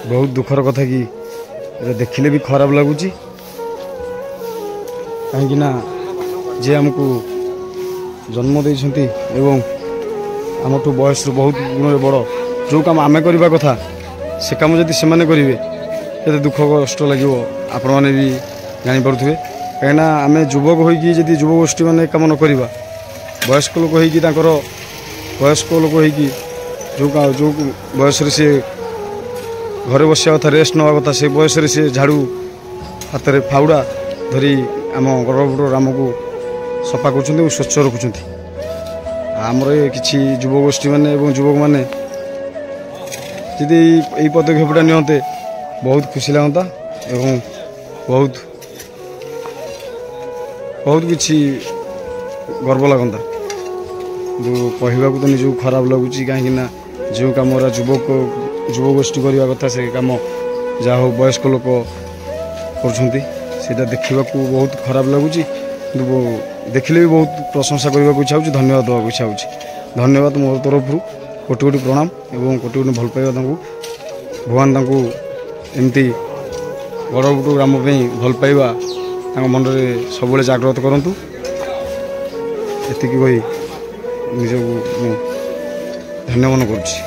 बहुत दुखर कथा कि देखिले भी खराब लगुच कहीं जे आमको जन्म देती एवं आमठू बयस बहुत गुण बड़ जो काम आम करवा कथा से कम जदि से करेंगे ये दुख कष्ट लगे आपण मैंने भी जापे कहीं आम युवक होती युवगोष्ठी मैंने काम न करवा वयस्क लोक होकर वयस्क लोक हो जो बयस सी घरे बसा कथा रेस्ट नवा कथा से बयस सी झाड़ू हाथ में फाउड़ा धरी आम गड़बड़ आम को सफा कर स्वच्छ रखुंट आमर किसी युवगोष्ठी मैंने युवक मैंने यदि पदक्षेपटा नियंते बहुत खुशी लगता एवं बहुत बहुत किसी गर्व लगता जो कहवा तो निजक खराब लगुच कहीं जो कम युवगोष्ठी करने कथा से कम जहाँ हो वयस्क लोक कर देखा बहुत खराब लगुच देखिले भी बहुत प्रशंसा करने को इच्छा धन्यवाद देवा इच्छा धन्यवाद मोर तरफ कोटि कोटि प्रणाम एवं कोटि कोटि भल पाइबा भगवान एमती गड़बड़ ग्राम भल पाइबा मन में सब जागृत करूँ एति कही निजक धन्य मन कर।